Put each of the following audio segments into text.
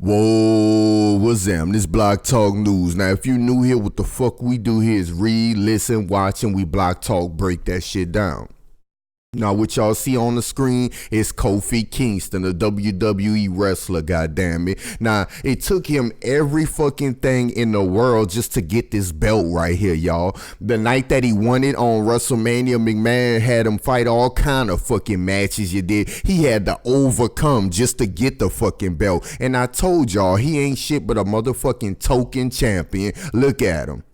Whoa, what's them? This Block Talk News. Now, if you new here, what the fuck we do here is read, listen, watch, and we Block Talk break that shit down. Now, what y'all see on the screen is Kofi Kingston, a WWE wrestler, goddammit. Now, it took him every fucking thing in the world just to get this belt right here, y'all. The night that he won it on WrestleMania, McMahon had him fight all kind of fucking matches, you did. He had to overcome just to get the fucking belt. And I told y'all, he ain't shit but a motherfucking token champion. Look at him.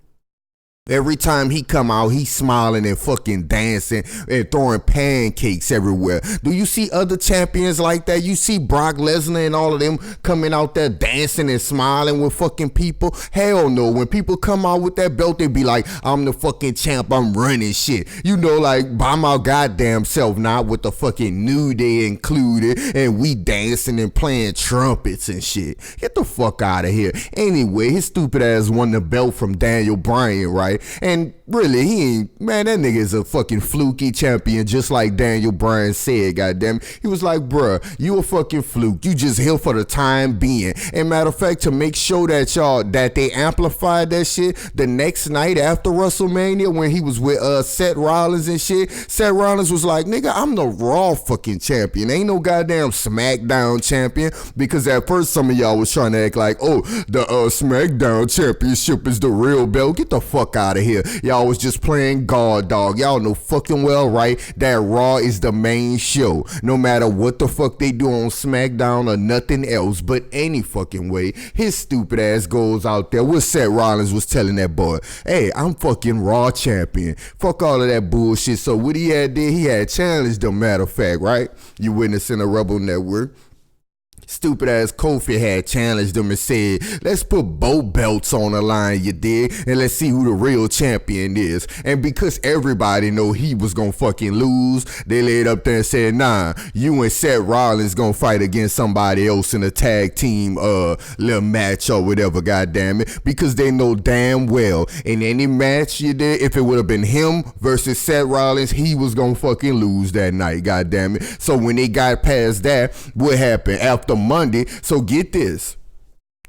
Every time he come out, he smiling and fucking dancing and throwing pancakes everywhere. Do you see other champions like that? You see Brock Lesnar and all of them coming out there dancing and smiling with fucking people? Hell no. When people come out with that belt, they be like, I'm the fucking champ, I'm running shit. You know, like by my goddamn self, not with the fucking New Day included, and we dancing and playing trumpets and shit. Get the fuck out of here. Anyway, his stupid ass won the belt from Daniel Bryan, right? And really, he ain't, man, that nigga is a fucking fluky champion, just like Daniel Bryan said, goddamn. He was like, bruh, you a fucking fluke. You just here for the time being. And matter of fact, to make sure that y'all, that they amplified that shit, the next night after WrestleMania, when he was with Seth Rollins and shit, Seth Rollins was like, nigga, I'm the Raw fucking champion. Ain't no goddamn SmackDown champion. Because at first, some of y'all was trying to act like, oh, the SmackDown championship is the real belt. Get the fuck out of here. Y'all was just playing guard dog. Y'all know fucking well, right, that Raw is the main show. No matter what the fuck they do on SmackDown or nothing else. But any fucking way, his stupid ass goes out there. What Seth Rollins was telling that boy, hey, I'm fucking Raw champion. Fuck all of that bullshit. So what he had did, he had challenged them, matter of fact, right? You witnessing a Rebel Network. Stupid ass Kofi had challenged them and said, let's put both belts on the line, you dig? And let's see who the real champion is. And because everybody know he was gonna fucking lose, they laid up there and said, nah, you and Seth Rollins gonna fight against somebody else in a tag team little match or whatever, goddamn it. Because they know damn well in any match you did, if it would have been him versus Seth Rollins, he was gonna fucking lose that night, goddamn it. So when they got past that, what happened? After Monday, so get this,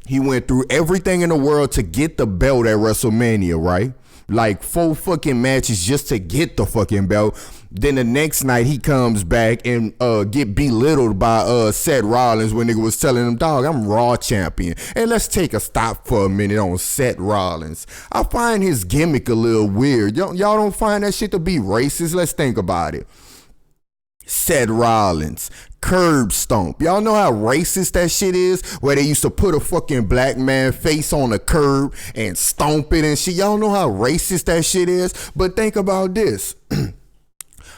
he went through everything in the world to get the belt at WrestleMania, right? Like 4 fucking matches just to get the fucking belt. Then the next night he comes back and get belittled by Seth Rollins when nigga was telling him, dog, I'm Raw champion. And let's take a stop for a minute on Seth Rollins. I find his gimmick a little weird. Y'all don't find that shit to be racist? Let's think about it. Seth Rollins, curb stomp. Y'all know how racist that shit is? Where they used to put a fucking black man face on a curb and stomp it and shit. Y'all know how racist that shit is? But think about this.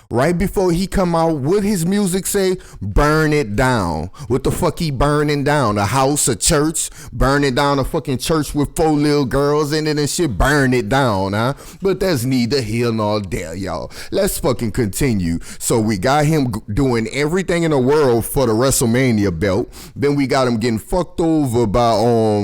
Right before he come out, what his music say? Burn it down. What the fuck he burning down? A house, a church? Burning down a fucking church with 4 little girls in it and shit? Burn it down, huh? But that's neither here nor there, y'all. Let's fucking continue. So we got him doing everything in the world for the WrestleMania belt. Then we got him getting fucked over by,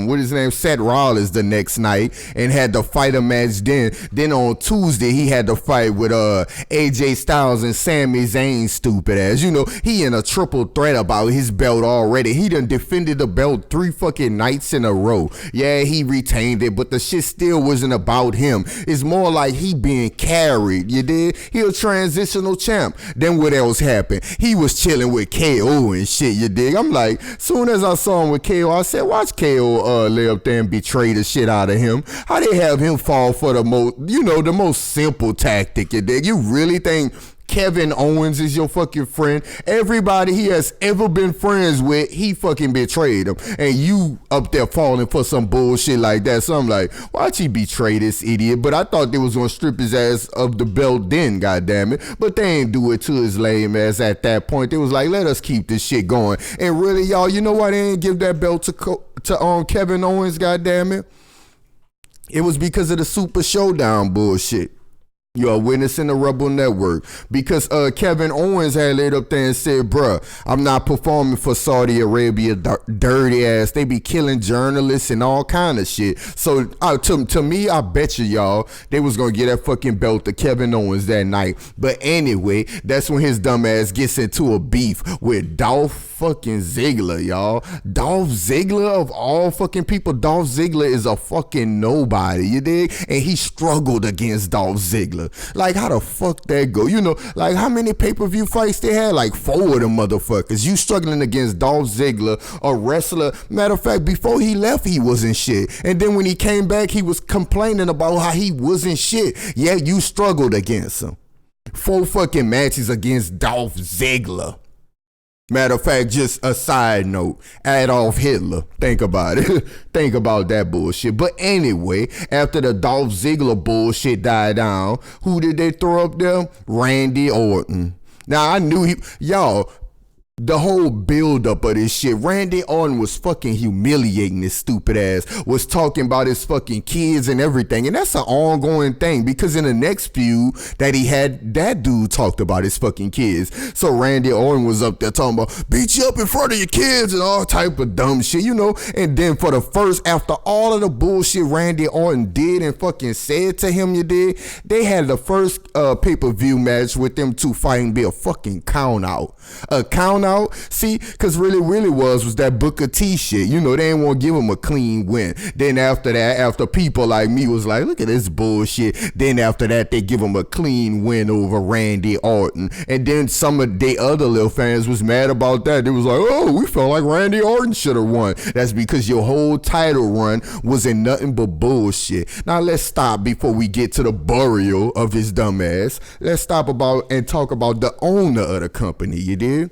what is his name? Seth Rollins the next night and had to fight a match then. Then on Tuesday, he had to fight with AJ Styles and Sami Zayn, stupid ass. You know, he in a triple threat about his belt already. He done defended the belt 3 fucking nights in a row. Yeah, he retained it, but the shit still wasn't about him. It's more like he being carried, you did? He a transitional champ. Then what else happened? He was chilling with KO and shit, you dig? I'm like, soon as I saw him with KO, I said, watch KO lay up there and betray the shit out of him. How they have him fall for the most, the most simple tactic, you dig? You really think Kevin Owens is your fucking friend? Everybody he has ever been friends with, he fucking betrayed him. And you up there falling for some bullshit like that. So I'm like, why'd he betray this idiot? But I thought they was gonna strip his ass of the belt then, goddammit. But they ain't do it to his lame ass at that point. They was like, let us keep this shit going. And really, y'all, you know why they ain't give that belt to Kevin Owens, goddammit? It was because of the Super Showdown bullshit. You are witnessing the Rebel Network because Kevin Owens had laid up there and said, bruh, I'm not performing for Saudi Arabia, dirty ass. They be killing journalists and all kind of shit. So to me, I bet you y'all, they was going to get that fucking belt to Kevin Owens that night. But anyway, that's when his dumb ass gets into a beef with Dolph fucking Ziggler, y'all. Dolph Ziggler, of all fucking people, Dolph Ziggler is a fucking nobody, you dig? And he struggled against Dolph Ziggler. Like, how the fuck that go? You know, like, how many pay-per-view fights they had? Like, 4 of them motherfuckers. You struggling against Dolph Ziggler, a wrestler. Matter of fact, before he left, he wasn't shit. And then when he came back, he was complaining about how he wasn't shit. Yeah, you struggled against him. 4 fucking matches against Dolph Ziggler. Matter of fact, just a side note, Adolf Hitler. Think about it. Think about that bullshit. But anyway, after the Dolph Ziggler bullshit died down, who did they throw up there? Randy Orton. Now, I knew y'all, the whole build-up of this shit, Randy Orton was fucking humiliating his stupid ass, was talking about his fucking kids and everything, and that's an ongoing thing, because in the next feud that he had, that dude talked about his fucking kids. So Randy Orton was up there talking about, beat you up in front of your kids and all type of dumb shit, you know, and then for the first, after all of the bullshit Randy Orton did and fucking said to him, you did, they had the first pay-per-view match with them two fighting be a fucking count-out. A count-out. See, because really was that Booker T shit. You know, they ain't want to give him a clean win. Then after that, after people like me was like, look at this bullshit. Then after that, they give him a clean win over Randy Orton. And then some of the other little fans was mad about that. They was like, oh, we felt like Randy Orton should have won. That's because your whole title run was in nothing but bullshit. Now let's stop before we get to the burial of his dumb ass. Let's stop about and talk about the owner of the company, you did?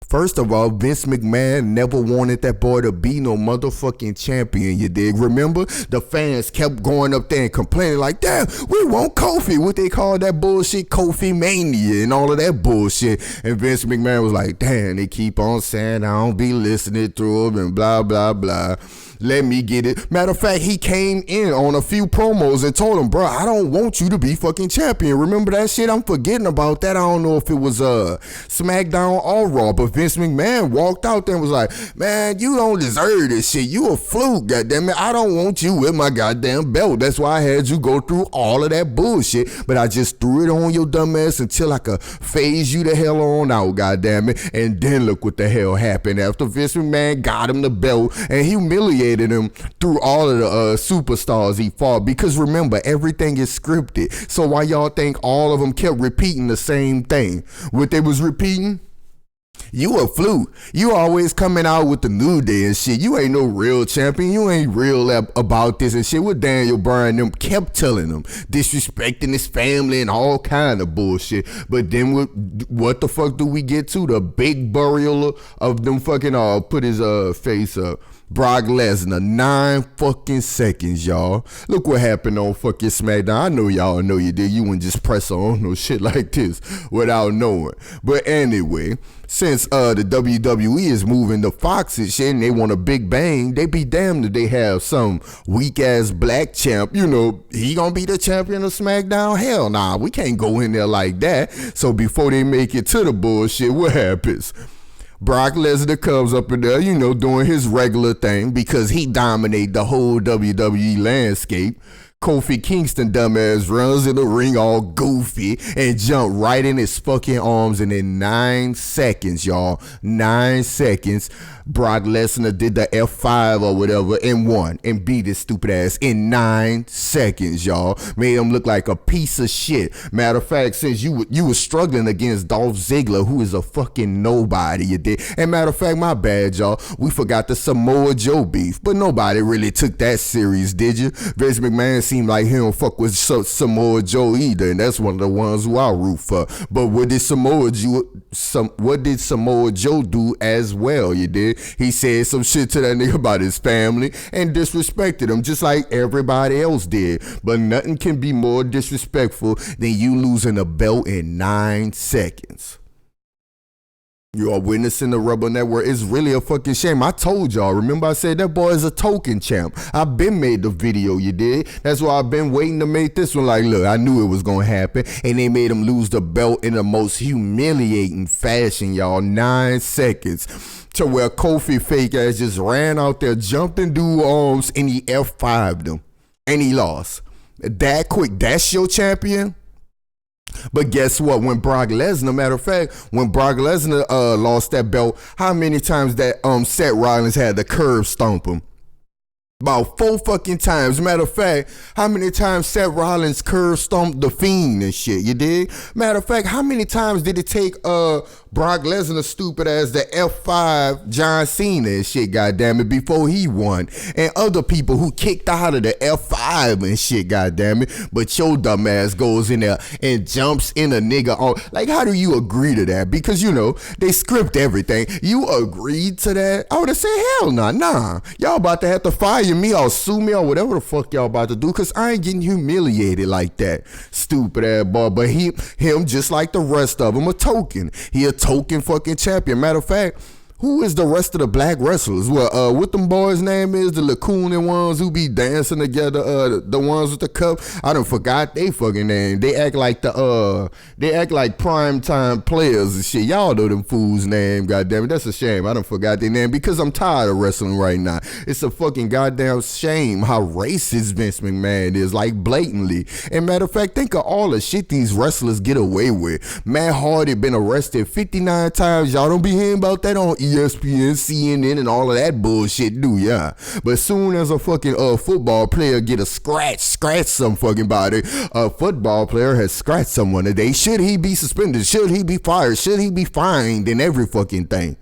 First of all, Vince McMahon never wanted that boy to be no motherfucking champion, you dig? Remember? The fans kept going up there and complaining like, damn, we want Kofi. What they call that bullshit? Kofi Mania and all of that bullshit. And Vince McMahon was like, damn, they keep on saying I don't be listening to them and blah, blah, blah. Let me get it. Matter of fact, he came in on a few promos and told him, bro, I don't want you to be fucking champion. Remember that shit? I'm forgetting about that. I don't know if it was SmackDown or Raw, but Vince McMahon walked out there and was like, man, you don't deserve this shit. You a fluke, goddammit. I don't want you with my goddamn belt. That's why I had you go through all of that bullshit, but I just threw it on your dumb ass until I could phase you the hell on out, goddammit. And then look what the hell happened after Vince McMahon got him the belt and humiliated him through all of the superstars he fought, because remember, everything is scripted. So why y'all think all of them kept repeating the same thing? What they was repeating? You a fluke. You always coming out with the New Day and shit. You ain't no real champion. You ain't real about this and shit. What Daniel Bryan them kept telling him, disrespecting his family and all kind of bullshit. But then what the fuck do we get to? The big burial of them fucking put his face up. Brock Lesnar, 9 fucking seconds, y'all. Look what happened on fucking SmackDown. I know y'all know you did. You wouldn't just press on no shit like this without knowing. But anyway, since the WWE is moving to Fox and shit and they want a big bang, they be damned if they have some weak ass black champ. You know, he gonna be the champion of SmackDown? Hell nah, we can't go in there like that. So before they make it to the bullshit, what happens? Brock Lesnar comes up in there, you know, doing his regular thing because he dominated the whole WWE landscape. Kofi Kingston dumbass runs in the ring all goofy and jump right in his fucking arms, and in 9 seconds, y'all, 9 seconds, Brock Lesnar did the F5 or whatever and won and beat his stupid ass in 9 seconds, y'all. Made him look like a piece of shit. Matter of fact, since you were struggling against Dolph Ziggler, who is a fucking nobody, you did. And matter of fact, my bad, y'all, we forgot the Samoa Joe beef, but nobody really took that serious, did you? Vince McMahon seemed like he don't fuck with Samoa Joe either, and that's one of the ones who I root for. But what did Samoa Joe do as well, you did? He said some shit to that nigga about his family and disrespected him just like everybody else did. But nothing can be more disrespectful than you losing a belt in 9 seconds. You are witnessing the Rebel Network. It's really a fucking shame. I told y'all. Remember I said that boy is a token champ. I've been made the video, you did. That's why I've been waiting to make this one. Like, look, I knew it was going to happen. And they made him lose the belt in the most humiliating fashion, y'all. 9 seconds. To where Kofi fake ass just ran out there, jumped in dude arms, and he F5'd him. And he lost. That quick. That's your champion? But guess what? When Brock Lesnar, matter of fact, when Brock Lesnar lost that belt, how many times that Seth Rollins had to curb stomp him? About 4 fucking times. Matter of fact, how many times Seth Rollins curb stomped the Fiend and shit, you dig? Matter of fact, how many times did it take Brock Lesnar stupid ass the F5 John Cena and shit, goddammit, before he won? And other people who kicked out of the F5 and shit, goddammit. But your dumb ass goes in there and jumps in a nigga on. Like, how do you agree to that? Because, you know, they script everything. You agreed to that? I would have said, hell nah, nah. Y'all about to have to fire me or sue me or whatever the fuck y'all about to do, because I ain't getting humiliated like that. Stupid ass boy. But him, just like the rest of them, a token. He a token fucking champion. Matter of fact, who is the rest of the black wrestlers? Well, what them boys' name is? The Lacooning ones who be dancing together, the ones with the cup. I done forgot they fucking name. They act like primetime players and shit. Y'all know them fools' name, goddammit. That's a shame. I done forgot their name because I'm tired of wrestling right now. It's a fucking goddamn shame how racist Vince McMahon is, like blatantly. And matter of fact, think of all the shit these wrestlers get away with. Matt Hardy been arrested 59 times. Y'all don't be hearing about that on ESPN, CNN, and all of that bullshit, do ya? But soon as a fucking football player get a scratch some fucking body, a football player has scratched someone today. Should he be suspended? Should he be fired? Should he be fined? And every fucking thing.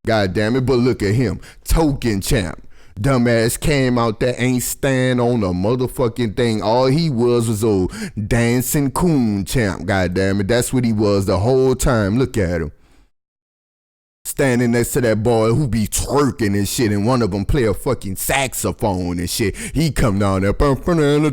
God damn it, but look at him. Token champ. Dumbass came out there, ain't stand on a motherfucking thing. All he was old dancing coon champ. God damn it, that's what he was the whole time. Look at him. Standing next to that boy who be twerking and shit, and one of them play a fucking saxophone and shit. He come down there playing, and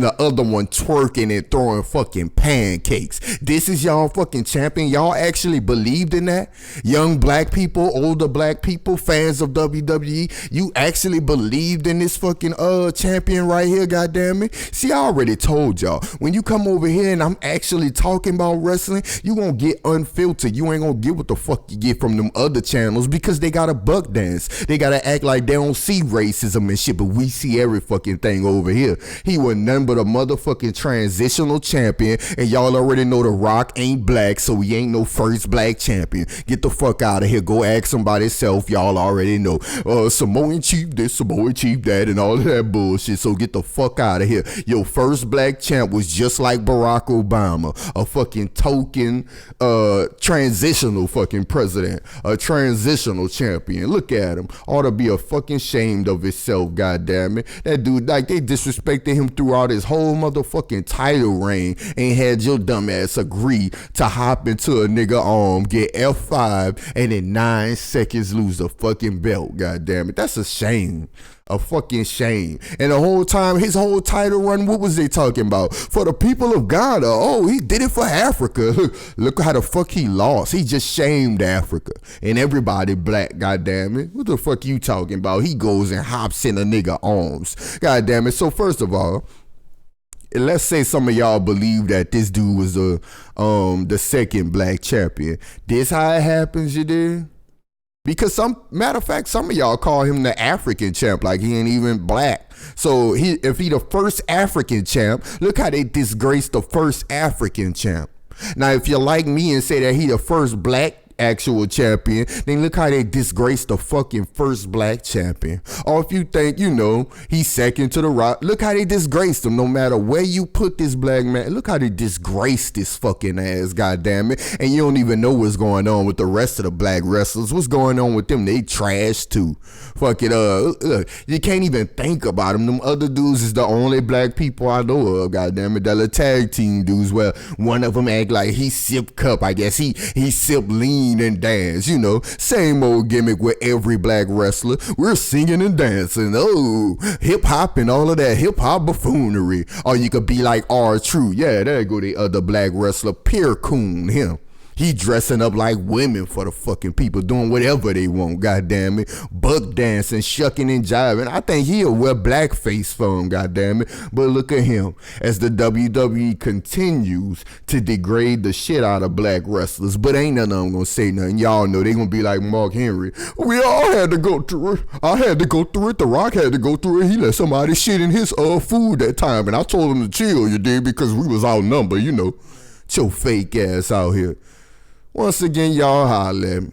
the other one twerking and throwing fucking pancakes. This is y'all fucking champion. Y'all actually believed in that? Young black people, older black people, fans of WWE, you actually believed in this fucking champion right here, goddammit? See, I already told y'all, when you come over here and I'm actually talking about wrestling, you gonna get unfiltered. You ain't gonna get what the fuck you get from them other channels, because they gotta buck dance. They gotta act like they don't see racism and shit, but we see every fucking thing over here. He was none but a motherfucking transitional champion, and y'all already know The Rock ain't black, so he ain't no first black champion. Get the fuck out of here. Go ask somebody else. Y'all already know. Samoan Chief this, Samoan Chief that, and all of that bullshit. So get the fuck out of here. Your first black champ was just like Barack Obama, a fucking token transitional fucking president, a transitional champion. Look at him. Ought to be a fucking ashamed of himself, goddammit. That dude, like, they disrespected him throughout his whole motherfucking title reign, and had your dumb ass agree to hop into a nigga arm, get F5, and in 9 seconds lose the fucking belt, goddammit. That's a shame. A fucking shame. And the whole time, his whole title run, what was they talking about? For the people of Ghana. Oh, he did it for Africa. Look how the fuck he lost. He just shamed Africa. And everybody black, goddammit. What the fuck you talking about? He goes and hops in a nigga arms. Goddammit. So first of all, let's say some of y'all believe that this dude was the second black champion. This how it happens, you did? Because matter of fact, some of y'all call him the African champ, like he ain't even black. So if he the first African champ, look how they disgrace the first African champ. Now, if you're like me and say that he the first black actual champion, then look how they disgrace the fucking first black champion. Or if you think, you know, he's second to The Rock, look how they disgraced him. No matter where you put this black man, look how they disgrace this fucking ass, goddammit. And you don't even know what's going on with the rest of the black wrestlers. What's going on with them? They trash too. Fuck it, look, you can't even think about them. Them other dudes is the only black people I know of, goddammit. The tag team dudes, well, one of them act like he sip cup, I guess. He sip lean and dance, you know, same old gimmick with every black wrestler. We're singing and dancing, oh, hip hop and all of that hip hop buffoonery. Or you could be like R-Truth, yeah, there go the other black wrestler, Pierre Coon, him. He dressing up like women for the fucking people, doing whatever they want, goddamn it. Buck dancing, shucking and jiving. I think he'll wear blackface for him, goddamn it. But look at him. As the WWE continues to degrade the shit out of black wrestlers. But ain't none of them gonna say nothing. Y'all know they gonna be like Mark Henry. We all had to go through it. I had to go through it. The Rock had to go through it. He let somebody shit in his food that time. And I told him to chill, you did, because we was outnumbered, you know. Your fake ass out here. Once again, y'all holler at me.